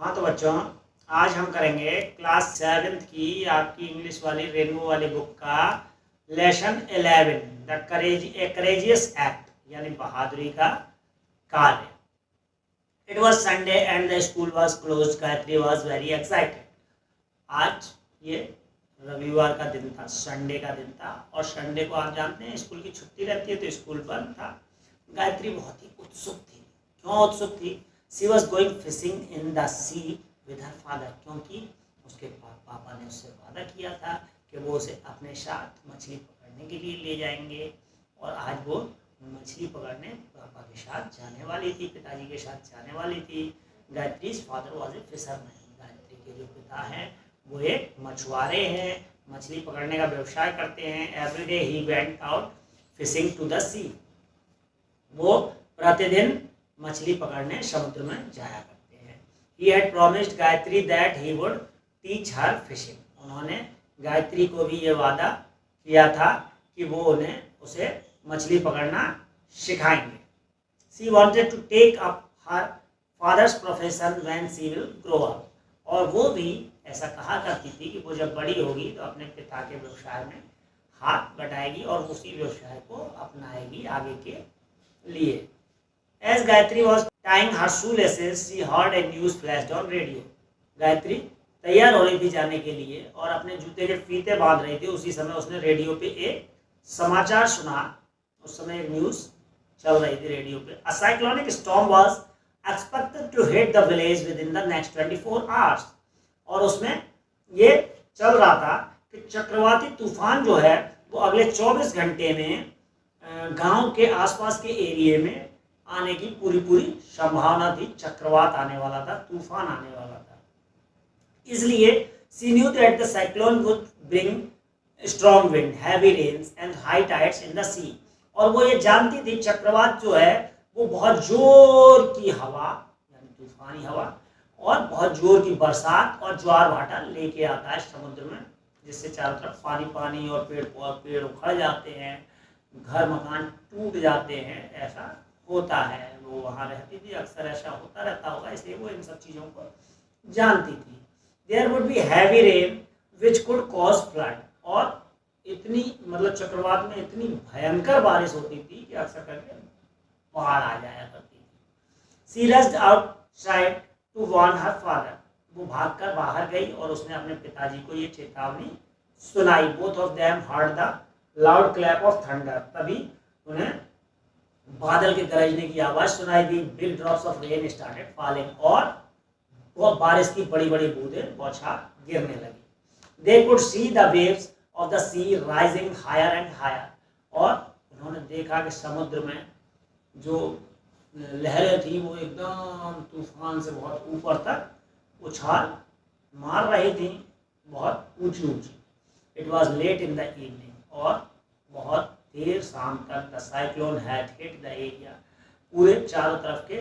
हाँ तो बच्चों, आज हम करेंगे क्लास 7th की आपकी इंग्लिश वाली रेनबो वाली बुक का लेसन 11 द करेजियस एक्ट यानी बहादुरी का कार्य। It was Sunday and the school was close. Gayatri was very excited. आज ये रविवार का दिन था, संडे का दिन था, और संडे को आप जानते हैं स्कूल की छुट्टी रहती है तो स्कूल बंद था। गायत्री बहुत ही उत्सुक थी। क्यों उत्सुक थी? She was going fishing in the sea with her father, क्योंकि उसके पापा ने उससे वादा किया था कि वो उसे अपने साथ मछली पकड़ने के लिए ले जाएंगे, और आज वो मछली पकड़ने पापा के साथ जाने वाली थी, पिताजी के साथ जाने वाली थी। Gayatri's father was a fisherman. Gayatri के जो पिता हैं वो एक मछुआरे हैं, मछली पकड़ने का व्यवसाय करते हैं। Every day he went out fishing to the sea. वो प्रतिदिन मछली पकड़ने समुद्र में जाया करते हैं। He had promised Gayatri that he would teach her fishing। उन्होंने गायत्री को भी ये वादा किया था कि वो उसे मछली पकड़ना सिखाएंगे। She wanted to take up her father's profession when she will grow up। और वो भी ऐसा कहा करती थी कि वो जब बड़ी होगी तो अपने पिता के व्यवसाय में हाथ बटाएगी और उसी व्यवसाय को अपनाएगी आगे के लिए। As Gayatri was tying her shoelaces, she heard a news flashed on radio। Gayatri तैयार हो रही थी जाने के लिए और अपने जूते के फीते बांध रही थी। उसी समय उसने रेडियो पे एक समाचार सुना। उस समय एक न्यूज चल रही थी रेडियो पे। A cyclonic storm was expected to hit the village within the next 24 hours। और उसमें ये चल रहा था कि चक्रवाती तूफान जो है वो अगले 24 घंटे में गांव के आसपास के एरिया में आने की पूरी संभावना थी। चक्रवात आने वाला था, तूफान आने वाला था। इसलिए she knew that the cyclone would bring strong wind, heavy rains and high tides in the sea। और वो ये जानती थी चक्रवात जो है वो बहुत जोर की हवा यानी तूफानी हवा और बहुत जोर की बरसात और ज्वार भाटा लेके आता है समुद्र में, जिससे चारों तरफ पानी और पेड़ उखड़ जाते हैं, घर मकान टूट जाते हैं। ऐसा होता है। वो वहाँ रहती थी, अक्सर ऐसा होता रहता होगा, इसलिए वो इन सब चीज़ों को जानती थी। There would be heavy rain which could cause flood. और इतनी मतलब चक्रवात में इतनी भयंकर बारिश होती थी कि अक्सर करके बाढ़ आ जाया करती थी। She rushed outside to warn her father. वो भागकर बाहर गई और उसने अपने पिताजी को ये चेतावनी सुनाई। Both of them heard the loud clap of thunder. तभी उन्हें बादल के गरजने की आवाज सुनाई दी। Big drops of rain started falling. और वो बारिश की बड़ी बूंदें बौछार गिरने लगी। They could see the waves of the sea rising higher and higher. और उन्होंने देखा कि समुद्र में जो लहरें थी वो एकदम तूफान से बहुत ऊपर तक उछाल मार रही थी, बहुत ऊंची। It was late in the evening. और बहुत देर शाम तक the cyclone had hit the area. पूरे चारों तरफ के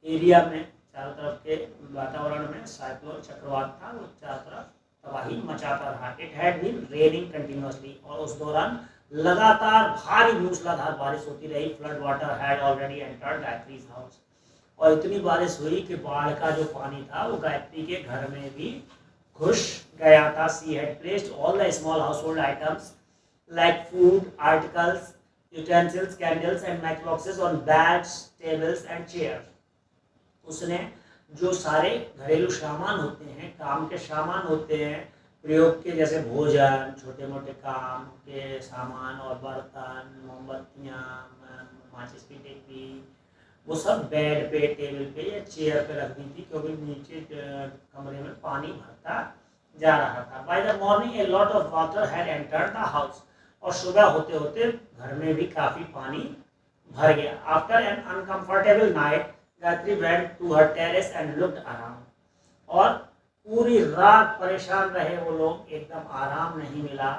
एरिया में, चारों तरफ के वातावरण में साइक्लोन चक्रवात था, वो चारों तरफ तबाही मचाता रहा। It had been raining continuously. और उस दौरान लगातार भारी मूसलाधार बारिश होती रही। Flood water had already entered Gayatri's house. और इतनी बारिश हुई कि बाढ़ का जो पानी था वो गायत्री के घर में भी घुस गया था। She had placed all the small household items like food articles, utensils, candles and matchboxes on beds, tables and chairs। उसने जो सारे घरेलू सामान होते हैं, काम के सामान होते हैं, प्रयोग के, जैसे भोजन, छोटे मोटे काम के सामान और बर्तन, मोमबत्तियाँ, माचिस की टिक्की, वो सब बेड पे, टेबल पे या चेयर पे रख दी थी, क्योंकि नीचे कमरे में पानी भरता जा रहा था। By the morning a lot of water had entered the house. और सुबह होते होते घर में भी काफी पानी भर गया। After an uncomfortable night Gayatri went to her terrace and looked around. और पूरी रात परेशान रहे वो लोग, एकदम आराम नहीं मिला,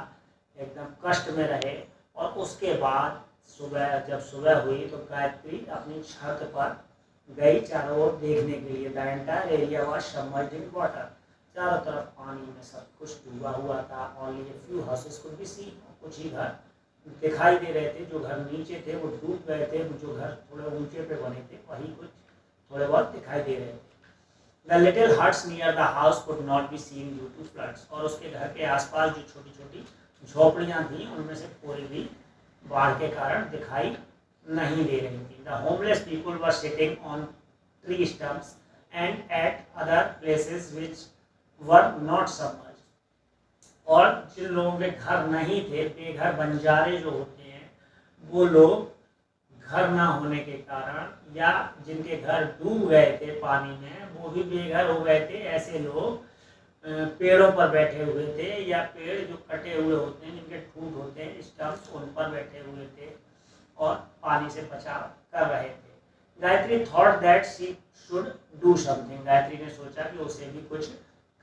एकदम कष्ट में रहे। और उसके बाद जब सुबह हुई तो गायत्री अपनी छत पर गई चारों ओर देखने के लिए। The entire area was submerged in water. चारों तरफ पानी में सब कुछ डूबा हुआ था। Only a few houses could be seen. कुछ ही घर दिखाई दे रहे थे। जो घर नीचे थे वो डूब गए थे, जो घर थोड़े ऊंचे पे बने थे वही कुछ थोड़े बहुत दिखाई दे रहे थे। The little huts near the house could not be seen due to floods, और उसके घर के आसपास जो छोटी छोटी झोपड़ियां थी उनमें से कोई भी बाढ़ के कारण दिखाई नहीं दे रही थी। The homeless people were sitting on tree stumps and eight other places which were not submerged, और जिन लोगों के घर नहीं थे, बेघर बंजारे जो होते हैं, वो लोग घर ना होने के कारण या जिनके घर डूब गए थे पानी में, वो भी बेघर हो गए थे, ऐसे लोग पेड़ों पर बैठे हुए थे, या पेड़ जो कटे हुए होते हैं जिनके ठूंठ होते हैं स्टम्प्स, उन पर बैठे हुए थे और पानी से बचाव कर रहे थे। Gayatri thought that she should do something, Gayatri ने सोचा कि उसे भी कुछ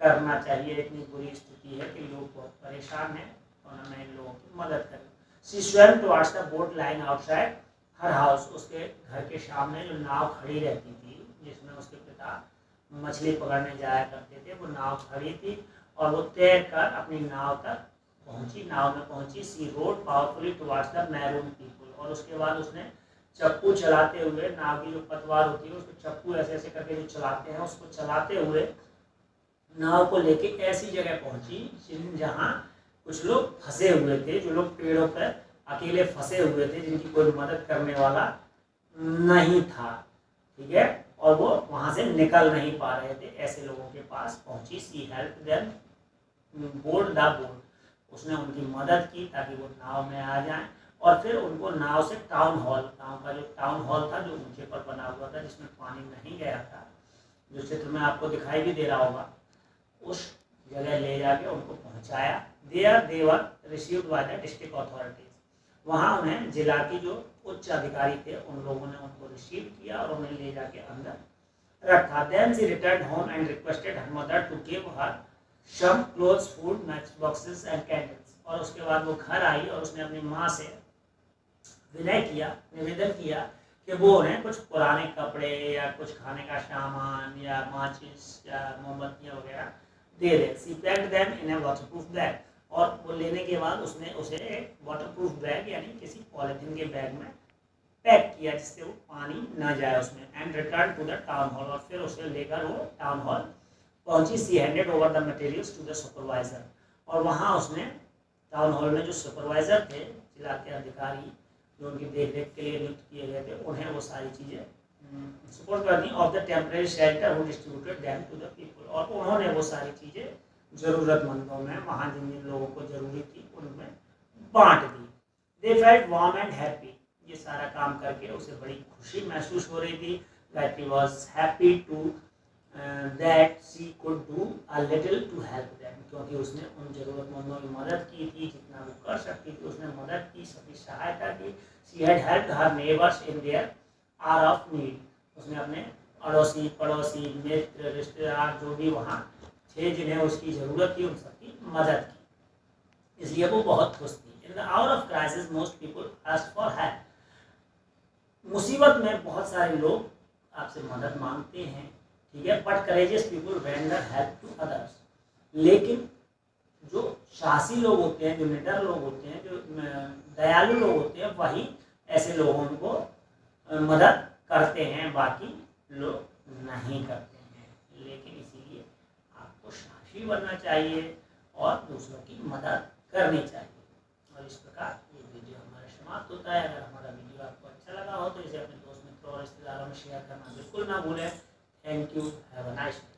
करना चाहिए, इतनी बुरी स्थिति है कि लोग बहुत परेशान हैं और हमें इन लोगों की मदद करें। She swum towards the boat lying outside her house, उसके घर के सामने जो नाव खड़ी रहती थी जिसमें उसके पिता मछली पकड़ने जाया करते थे, वो नाव खड़ी थी और वो तैर कर अपनी नाव तक पहुंची, नाव में पहुंची। She rowed powerfully towards the marooned people, और उसके बाद उसने चप्पू चलाते हुए, नाव की जो पतवार होती है उसको चप्पू ऐसे ऐसे करके जो चलाते हैं, उसको चलाते हुए नाव को लेके ऐसी जगह पहुंची जहाँ कुछ लोग फंसे हुए थे, जो लोग पेड़ों पर अकेले फंसे हुए थे, जिनकी कोई मदद करने वाला नहीं था, ठीक है, और वो वहां से निकल नहीं पा रहे थे, ऐसे लोगों के पास पहुंची। She help them board the boat, उसने उनकी मदद की ताकि वो नाव में आ जाएं, और फिर उनको नाव से टाउन हॉल, गाँव का जो टाउन हॉल था जो ऊंचे पर बना हुआ था जिसमें पानी नहीं गया था, जो चित्र में आपको दिखाई भी दे रहा होगा, उस जगह ले जाके उनको पहुंचाया। There they were received by the district authorities, वहाँ उन्हें जिला की जो उच्च अधिकारी थे उन लोगों ने उनको रिसीव किया और उन्हें ले जाके अंदर रखा। Then she return home and requested her mother to give her some clothes, food, match boxes and candles, और उसके बाद वो घर आई और उसने अपनी माँ से विनय किया, निवेदन किया कि वो उन्हें कुछ पुराने कपड़े या कुछ खाने का सामान या माचिस या मोमबत्तियाँ वगैरह दे दे। She packed them in a waterproof bag, और वो लेने के बाद उसने उसे एक वाटरप्रूफ बैग यानी किसी पॉलिथीन के बैग में पैक किया जिससे वो पानी ना जाए उसमें। And return to the town hall, और फिर उसे लेकर वो टाउन हॉल पहुंची। She handed over the materials to the supervisor, और वहाँ उसने टाउन हॉल में जो सुपरवाइजर थे, जिला के अधिकारी जो उनकी देखरेख के लिए नियुक्त किए गए थे, उन्हें वो सारी चीज़ें supervising of the temporary shelter who distributed them to the people, और उन्होंने वो सारी चीज़ें ज़रूरतमंदों में, वहाँ जिन जिन लोगों को ज़रूरी थी उनमें बांट दी। They felt warm and happy, ये सारा काम करके उसे बड़ी खुशी महसूस हो रही थी। Gayatri was happy to that she could do a little to help them, क्योंकि उसने उन ज़रूरतमंदों की मदद की थी, जितना वो कर सकती थी उसने मदद की, सबकी सहायता की। She had helped her neighbours in their hour of need, उसने अपने अड़ोसी पड़ोसी मित्र रिश्तेदार जो भी वहाँ थे जिन्हें उसकी ज़रूरत थी उन सबकी मदद की, इसलिए वो बहुत खुश थी। In the hour of crisis most people ask for help, मुसीबत में बहुत सारे लोग आपसे मदद मांगते हैं, ठीक है, but courageous people render help to others, लेकिन जो साहसी लोग होते हैं, जो निडर लोग होते हैं, जो दयालु लोग होते हैं, वही ऐसे लोगों को मदद करते हैं, बाकी लोग नहीं करते हैं। लेकिन इसीलिए आपको साहसी बनना चाहिए और दूसरों की मदद करनी चाहिए। और इस प्रकार ये वीडियो हमारा समाप्त होता है। अगर हमारा वीडियो आपको अच्छा लगा हो तो इसे अपने दोस्त मित्रों और रिश्तेदारों में शेयर करना बिल्कुल ना भूलें। Thank you, have a nice day.